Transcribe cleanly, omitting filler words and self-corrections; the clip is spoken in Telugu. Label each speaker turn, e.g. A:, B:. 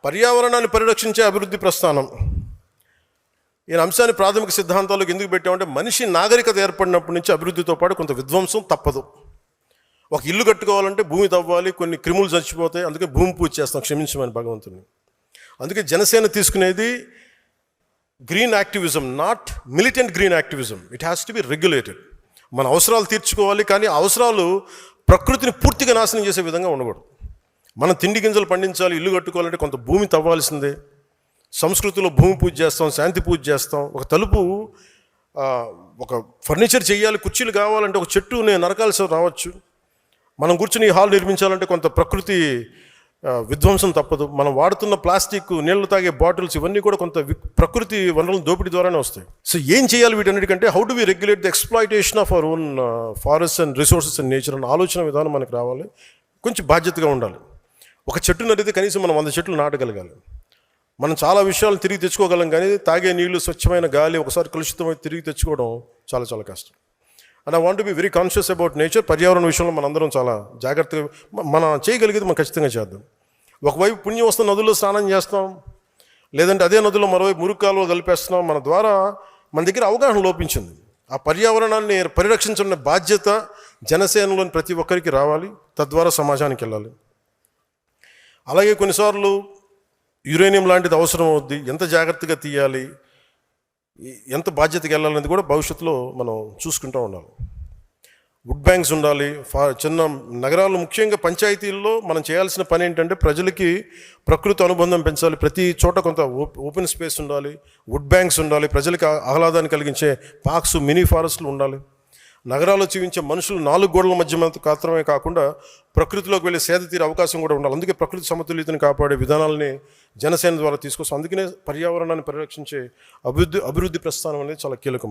A: పర్యావరణాన్ని పరిరక్షించే అభివృద్ధి ప్రస్థానం. ఈ అంశాన్ని ప్రాథమిక సిద్ధాంతాలకు ఎందుకు పెట్టామంటే, మనిషి నాగరికత ఏర్పడినప్పటి నుంచి అభివృద్ధితో పాటు కొంత విధ్వంసం తప్పదు. ఒక ఇల్లు కట్టుకోవాలంటే భూమి తవ్వాలి, కొన్ని క్రిములు చచ్చిపోతాయి, అందుకే భూమి పూజ చేస్తాం, క్షమించమని భగవంతుని. అందుకే జనసేన తీసుకునేది green activism, not militant green activism. It has to be regulated. మన అవసరాలు తీర్చుకోవాలి, కానీ ఆ అవసరాలు ప్రకృతిని పూర్తిగా నాశనం చేసే విధంగా ఉండకూడదు. మనం తిండి గింజలు పండించాలి, ఇల్లు కట్టుకోవాలంటే కొంత భూమి తవ్వాల్సిందే. సంస్కృతిలో భూమి పూజ చేస్తాం, శాంతి పూజ చేస్తాం. ఒక తలుపు, ఒక ఫర్నిచర్ చేయాలి, కుర్చీలు కావాలంటే ఒక చెట్టు నేను నరకాల్సి రావచ్చు. మనం కూర్చుని హాల్ నిర్మించాలంటే కొంత ప్రకృతి విధ్వంసం తప్పదు. మనం వాడుతున్న ప్లాస్టిక్, నీళ్లు తాగే బాటిల్స్, ఇవన్నీ కూడా కొంత ప్రకృతి వనరుల దోపిడీ ద్వారానే వస్తాయి. సో ఏం చేయాలి వీటన్నిటికంటే, how do we regulate the exploitation of our own forest and resources and nature అన్న ఆలోచన విధానం మనకు రావాలి. కొంచెం బాధ్యతగా ఉండాలి. ఒక చెట్టు నరిగితే కనీసం మనం 100 చెట్లు నాటగలగాలి. మనం చాలా విషయాలు తిరిగి తెచ్చుకోగలం, కానీ తాగే నీళ్లు, స్వచ్ఛమైన గాలి ఒకసారి కలుషితమై తిరిగి తెచ్చుకోవడం చాలా చాలా కష్టం. And I want to be very conscious about nature. పర్యావరణ విషయంలో మనందరం చాలా జాగ్రత్తగా మనం చేయగలిగేది మనం ఖచ్చితంగా చేద్దాం. ఒకవైపు పుణ్యం వస్తున్న నదుల్లో స్నానం చేస్తాం, లేదంటే అదే నదుల్లో మరోవైపు మురుగు కాలువలు కలిపేస్తున్నాం. మన ద్వారా మన దగ్గర అవగాహన లోపించింది. ఆ పర్యావరణాన్ని పరిరక్షించిన బాధ్యత జనసేనలోని ప్రతి ఒక్కరికి రావాలి, తద్వారా సమాజానికి వెళ్ళాలి. అలాగే కొన్నిసార్లు యురేనియం లాంటిది అవసరం అవుద్ది, ఎంత జాగ్రత్తగా తీయాలి, ఎంత బాధ్యతగా వెళ్ళాలనేది కూడా భవిష్యత్తులో మనం చూసుకుంటూ ఉండాలి. వుడ్ బ్యాంక్స్ ఉండాలి. చిన్న నగరాల్లో, ముఖ్యంగా పంచాయతీల్లో మనం చేయాల్సిన పని ఏంటంటే, ప్రజలకి ప్రకృతి అనుబంధం పెంచాలి. ప్రతి చోట కొంత ఓపెన్ స్పేస్ ఉండాలి, వుడ్ బ్యాంక్స్ ఉండాలి, ప్రజలకి ఆహ్లాదాన్ని కలిగించే పార్క్స్, మినీ ఫారెస్ట్లు ఉండాలి. నగరాల్లో జీవించే మనుషులు 4 గోడల మధ్య మాత్రమే కాకుండా ప్రకృతిలోకి వెళ్ళి సేద తీరే అవకాశం కూడా ఉండాలి. అందుకే ప్రకృతి సమతుల్యతను కాపాడే విధానాలని జనసేన ద్వారా తీసుకొస్తాం. అందుకనే పర్యావరణాన్ని పరిరక్షించే అభివృద్ధి ప్రస్థానం అనేది చాలా కీలకం.